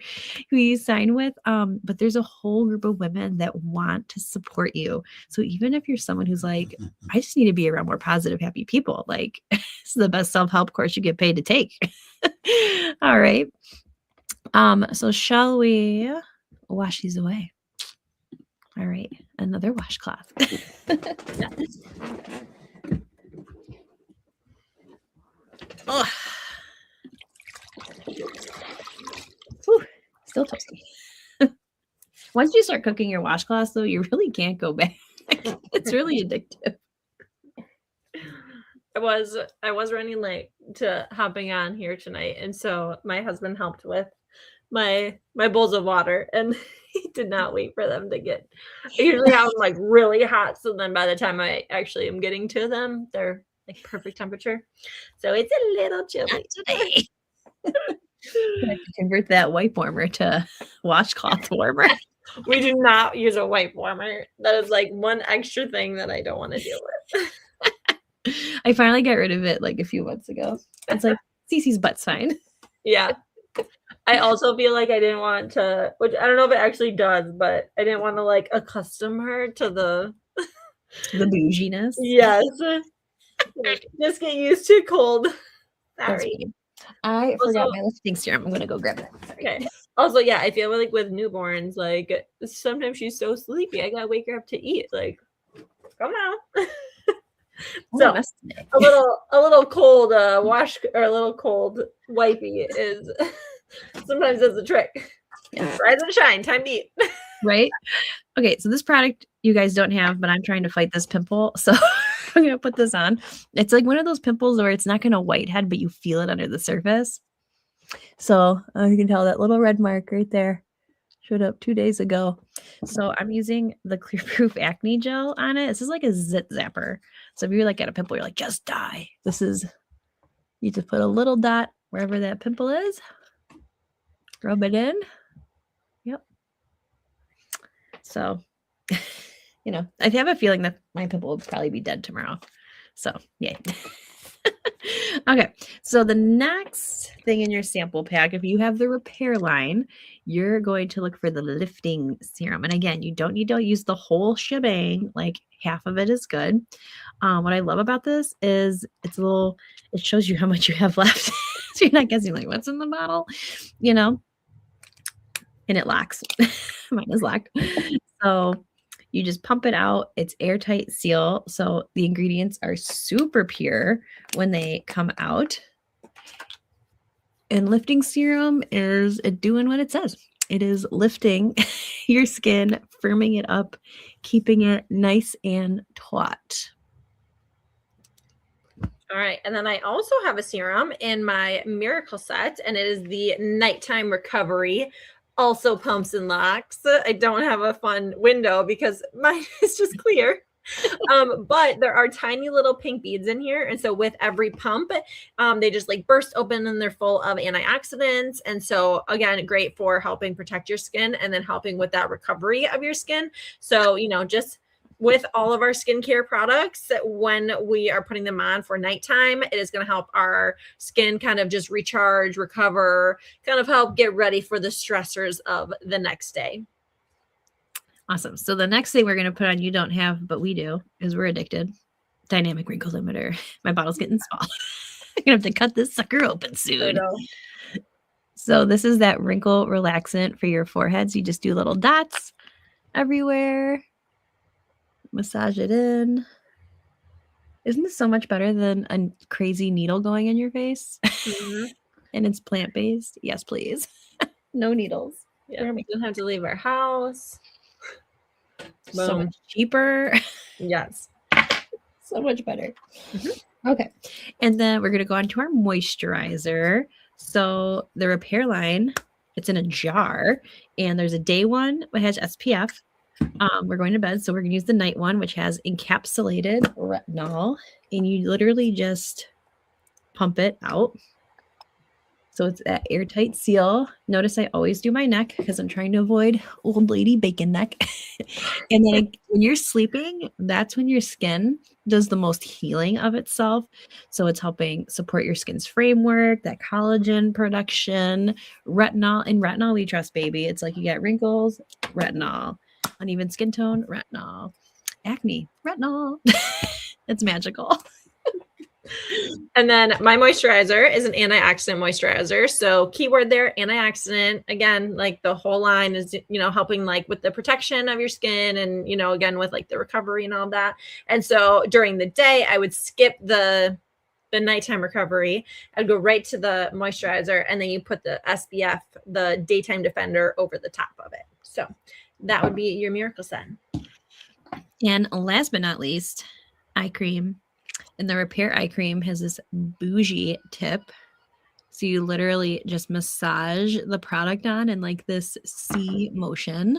you sign with. But there's a whole group of women that want to support you. So even if you're someone who's like, I just need to be around more positive, happy people, like this is the best self-help course you get paid to take. All right. So shall we wash these away? All right, another washcloth. Oh. Whew, still toasty. Once you start cooking your washcloths, though, you really can't go back. It's really addictive. I was running late to hopping on here tonight, and so my husband helped with my bowls of water, and he did not wait for them to get. I usually have them like really hot, so then by the time I actually am getting to them, they're like perfect temperature. So it's a little chilly today. I have to convert that wipe warmer to washcloth warmer. We do not use a wipe warmer. That is like one extra thing that I don't want to deal with. I finally got rid of it like a few months ago. It's like Cece's butt's fine. Yeah. I also feel like I didn't want to, which I don't know if it actually does, but I didn't want to like accustom her to the bouginess. Yes. Just get used to cold. Sorry. I forgot my lifting serum. I'm gonna go grab it. Okay. Also, yeah, I feel like with newborns, like sometimes she's so sleepy. I gotta wake her up to eat. Like, come on. So a little cold wash or a little cold wipey is sometimes does the trick. Yeah. Rise and shine, time to eat. Right? Okay, so this product you guys don't have, but I'm trying to fight this pimple. So I'm gonna put this on. It's like one of those pimples where it's not gonna whitehead, but you feel it under the surface. So you can tell that little red mark right there showed up 2 days ago. So I'm using the Clear Proof Acne Gel on it. This is like a zit zapper. So if you're like at a pimple, you're like, just die. This is, you just put a little dot wherever that pimple is. Rub it in. Yep. So, you know, I have a feeling that my pimple will probably be dead tomorrow. So, yay. Okay, so the next thing in your sample pack, if you have the repair line, you're going to look for the lifting serum. And again, you don't need to use the whole shebang, like half of it is good. What I love about this is it's it shows you how much you have left. So you're not guessing like what's in the bottle, you know, and it locks. Mine is locked. So you just pump it out. It's airtight seal. So the ingredients are super pure when they come out. And lifting serum is doing what it says. It is lifting your skin, firming it up, keeping it nice and taut. All right. And then I also have a serum in my Miracle set, and it is the Nighttime Recovery. Also pumps and locks. I don't have a fun window because mine is just clear. But there are tiny little pink beads in here. And so with every pump, they just like burst open and they're full of antioxidants. And so again, great for helping protect your skin and then helping with that recovery of your skin. So, you know, just with all of our skincare products, when we are putting them on for nighttime, it is going to help our skin kind of just recharge, recover, kind of help get ready for the stressors of the next day. Awesome. So the next thing we're going to put on, you don't have, but we do, is we're addicted. Dynamic Wrinkle Limiter. My bottle's getting small. I'm going to have to cut this sucker open soon. So this is that wrinkle relaxant for your foreheads. You just do little dots everywhere. Massage it in. Isn't this so much better than a crazy needle going in your face? Mm-hmm. And it's plant-based? Yes, please. No needles. Yeah, we don't have to leave our house. So much cheaper. Yes. So much better. Mhm. Okay. And then we're going to go on to our moisturizer. So the Repair line, it's in a jar, and there's a day one which has SPF. We're going to bed, so we're going to use the night one, which has encapsulated retinol, and you literally just pump it out. So it's that airtight seal. Notice I always do my neck because I'm trying to avoid old lady bacon neck. And then when you're sleeping, that's when your skin does the most healing of itself. So it's helping support your skin's framework, that collagen production, retinol. In retinol, we trust, baby. It's like you get wrinkles, retinol, uneven skin tone, retinol, acne, retinol. It's magical. And then my moisturizer is an antioxidant moisturizer. So keyword there, antioxidant. Again, like the whole line is, helping like with the protection of your skin and, again, with like the recovery and all that. And so during the day, I would skip the nighttime recovery. I'd go right to the moisturizer, and then you put the SPF, the daytime defender, over the top of it. So that would be your Miracle Sun. And last but not least, eye cream. And the Repair eye cream has this bougie tip. So you literally just massage the product on in like this C motion.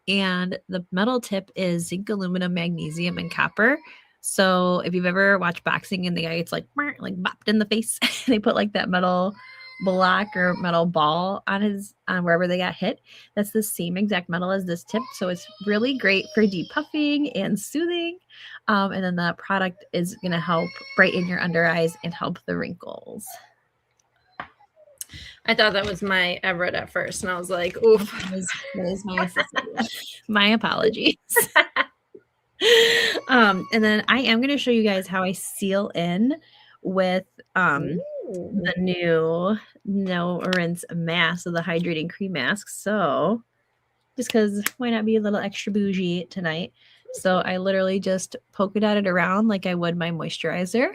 And the metal tip is zinc, aluminum, magnesium, and copper. So if you've ever watched boxing and the guy gets like bopped in the face, they put like that metal block or metal ball on wherever they got hit. That's the same exact metal as this tip. So it's really great for depuffing and soothing. And then the product is going to help brighten your under eyes and help the wrinkles. I thought that was my Everett at first, and I was like, oof. That is my my apologies. And then I am going to show you guys how I seal in with the new No Rinse mask, so the hydrating cream mask. So just because why not be a little extra bougie tonight? So I literally just polka dotted around like I would my moisturizer.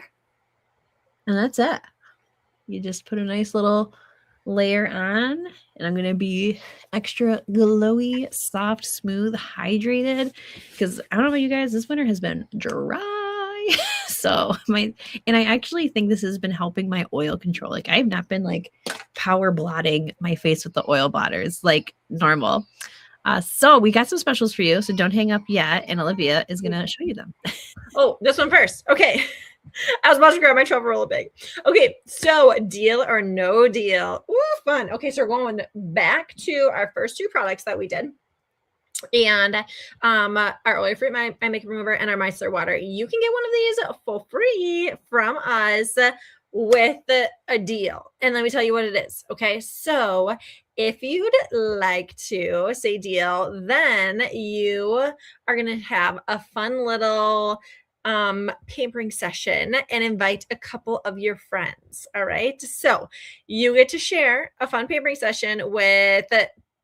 And that's it. You just put a nice little layer on, and I'm going to be extra glowy, soft, smooth, hydrated, because I don't know about you guys, this winter has been dry. So I actually think this has been helping my oil control. Like I've not been like power blotting my face with the oil blotters like normal. So we got some specials for you, so don't hang up yet, and Olivia is going to show you them. Oh, this one first. Okay. I was about to grab my travel roller bag. Okay, so deal or no deal. Ooh, fun. Okay, so we're going back to our first two products that we did. And our oil-free eye makeup remover and our micellar water. You can get one of these for free from us with a deal. And let me tell you what it is. Okay, so if you'd like to say deal, then you are going to have a fun little pampering session and invite a couple of your friends. All right. So you get to share a fun pampering session with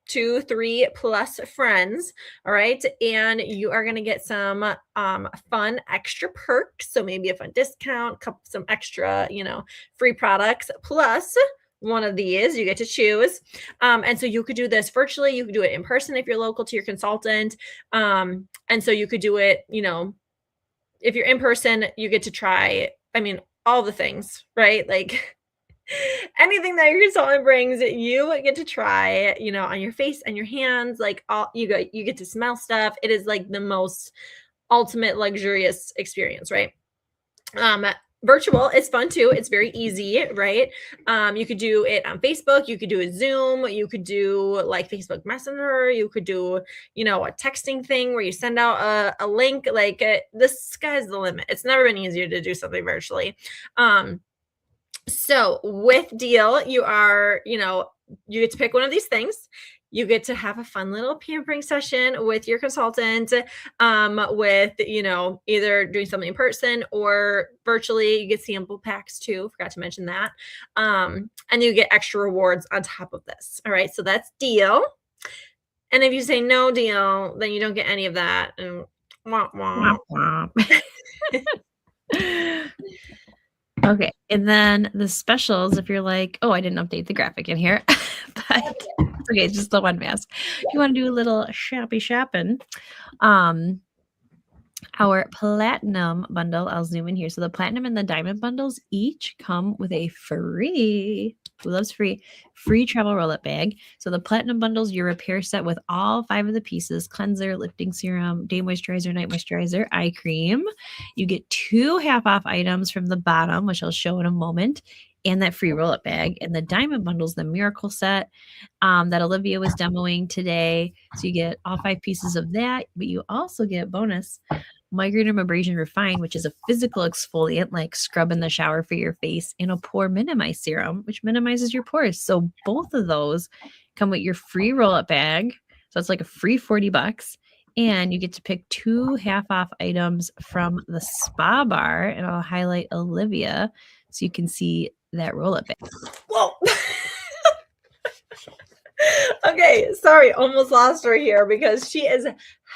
2, 3 plus friends. All right. And you are going to get some fun extra perks. So maybe a fun discount, some extra, free products, plus one of these you get to choose. And so you could do this virtually. You could do it in person if you're local to your consultant. And so you could do it, if you're in person, you get to try, all the things, right? Like anything that your consultant brings, you get to try, on your face and your hands, like you get to smell stuff. It is like the most ultimate luxurious experience, right? Virtual is fun too. It's very easy, right? You could do it on Facebook. You could do a Zoom. You could do like Facebook Messenger. You could do, a texting thing where you send out a link. Like the sky's the limit. It's never been easier to do something virtually. So with Deal, you are, you get to pick one of these things. You get to have a fun little pampering session with your consultant, with, either doing something in person or virtually. You get sample packs too. Forgot to mention that. And you get extra rewards on top of this. All right. So that's Deal. And if you say no deal, then you don't get any of that. And wah, wah. Okay. And then the specials, if you're like, oh, I didn't update the graphic in here, but okay, it's just the one mask. If you want to do a little shopping, Our platinum bundle, I'll zoom in here. So the platinum and the diamond bundles each come with a free, who loves free travel roll-up bag. So the platinum bundles, your repair set with all 5 of the pieces: cleanser, lifting serum, day moisturizer, night moisturizer, eye cream. You get 2 half-off items from the bottom, which I'll show in a moment, and that free roll-up bag. And the diamond bundles, the miracle set that Olivia was demoing today. So you get all 5 pieces of that, but you also get bonus Microdermabrasion Refine, which is a physical exfoliant like scrub in the shower for your face, and a pore minimize serum, which minimizes your pores. So both of those come with your free roll-up bag. So it's like a free $40. And you get to pick 2 half-off items from the spa bar. And I'll highlight Olivia so you can see that roll-up bag. Whoa. Okay, sorry, almost lost her here because she is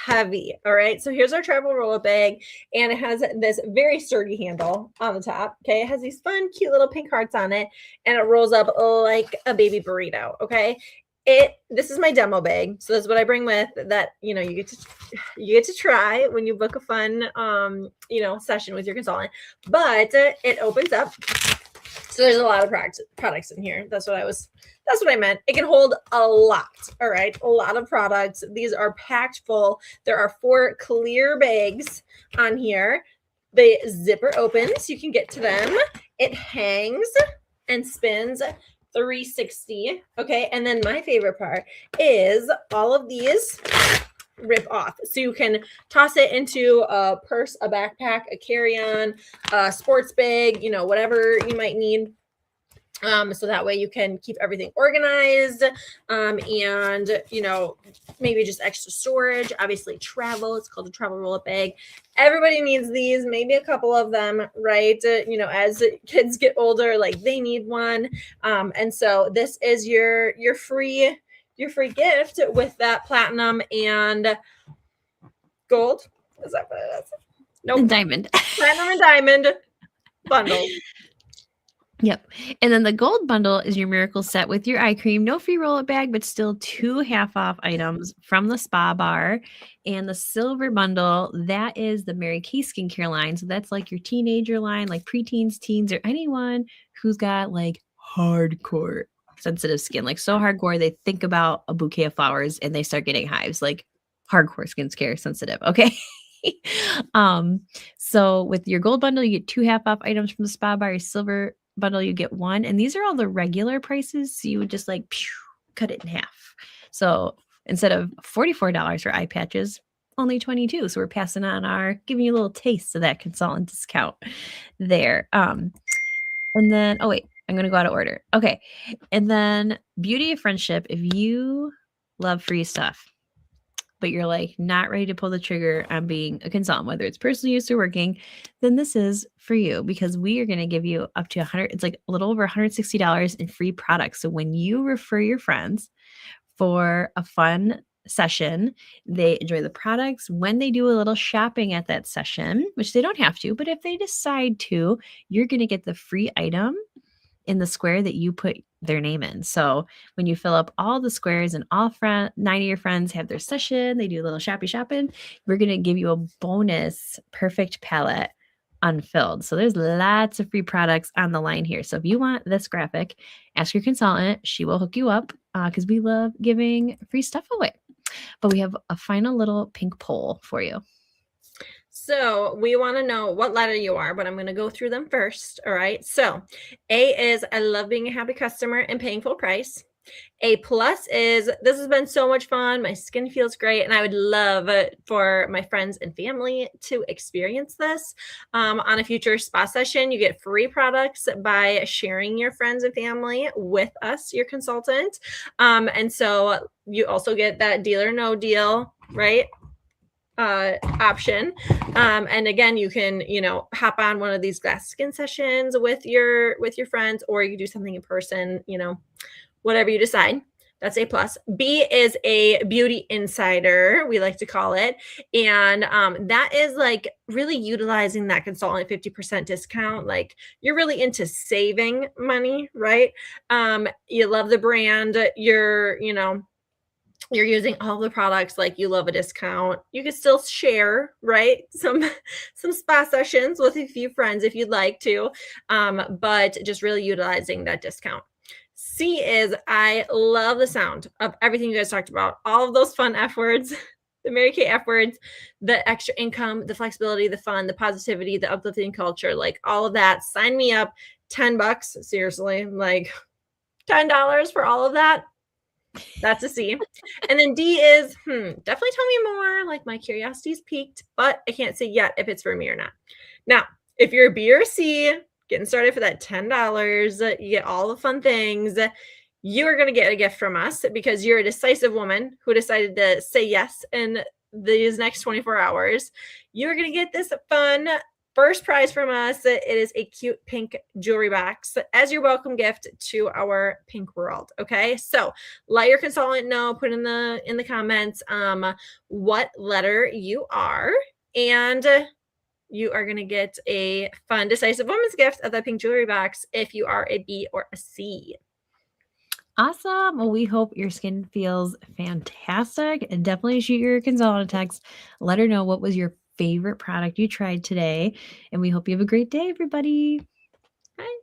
heavy. All right, so here's our travel roll-up bag, and it has this very sturdy handle on the top. Okay, it has these fun, cute little pink hearts on it, and it rolls up like a baby burrito. Okay, this is my demo bag, so that's what I bring with. That you get to try when you book a fun session with your consultant. But it opens up. So there's a lot of products in here. That's what I meant. It can hold a lot. All right. A lot of products. These are packed full. There are 4 clear bags on here. The zipper opens. You can get to them. It hangs and spins 360. Okay. And then my favorite part is all of these rip off. So you can toss it into a purse, a backpack, a carry-on, a sports bag, whatever you might need. So that way you can keep everything organized, and, maybe just extra storage. Obviously travel, it's called a travel roll-up bag. Everybody needs these, maybe a couple of them, right? As kids get older, like they need one. And so this is your free gift with that platinum and gold. Is that what it is? Nope. Diamond. Platinum and diamond bundle. Yep. And then the gold bundle is your miracle set with your eye cream. No free roll-up bag, but still 2 half-off items from the spa bar. And the silver bundle, that is the Mary Kay skincare line. So that's like your teenager line, like preteens, teens, or anyone who's got like hardcore sensitive skin, like so hardcore they think about a bouquet of flowers and they start getting hives, like hardcore skincare sensitive. Okay. So with your gold bundle, you get 2 half-off items from the spa bar. Your silver bundle, you get 1, and these are all the regular prices. So you would just like cut it in half. So instead of $44 for eye patches, only $22. So we're passing on giving you a little taste of that consultant discount there. And then, oh wait, I'm going to go out of order. Okay. And then Beauty of Friendship. If you love free stuff, but you're like not ready to pull the trigger on being a consultant, whether it's personal use or working, then this is for you, because we are going to give you up to it's like a little over $160 in free products. So when you refer your friends for a fun session, they enjoy the products. When they do a little shopping at that session, which they don't have to, but if they decide to, you're going to get the free item in the square that you put their name in. So when you fill up all the squares and all 9 of your friends have their session, they do a little shopping, we're going to give you a bonus perfect palette unfilled. So there's lots of free products on the line here. So if you want this graphic, ask your consultant. She will hook you up because we love giving free stuff away. But we have a final little pink poll for you. So we want to know what letter you are, but I'm going to go through them first. All right. So A is I love being a happy customer and paying full price. A plus is this has been so much fun. My skin feels great, and I would love for my friends and family to experience this. On a future spa session, you get free products by sharing your friends and family with us, your consultant. And so you also get that deal or no deal, right? Option. And again, you can, hop on one of these glass skin sessions with your friends, or you can do something in person, whatever you decide. That's A plus. B is a beauty insider, we like to call it. And that is like really utilizing that consultant 50% discount. Like you're really into saving money, right? You love the brand. You're, you're using all the products, like you love a discount. You can still share, right? Some spa sessions with a few friends if you'd like to, but just really utilizing that discount. C is I love the sound of everything you guys talked about. All of those fun F words, the Mary Kay F words, the extra income, the flexibility, the fun, the positivity, the uplifting culture, like all of that. Sign me up. $10, seriously, like $10 for all of that. That's a C. And then D is, definitely tell me more. Like my curiosity's peaked, but I can't say yet if it's for me or not. Now, if you're a B or a C, getting started for that $10, you get all the fun things. You are going to get a gift from us because you're a decisive woman who decided to say yes in these next 24 hours. You're going to get this fun first prize from us. It is a cute pink jewelry box as your welcome gift to our pink world. Okay, so let your consultant know, put in the comments what letter you are, and you are going to get a fun decisive woman's gift of that pink jewelry box if you are a B or a C. Awesome. Well, we hope your skin feels fantastic, and definitely shoot your consultant a text. Let her know what was your favorite product you tried today. And we hope you have a great day, everybody. Bye.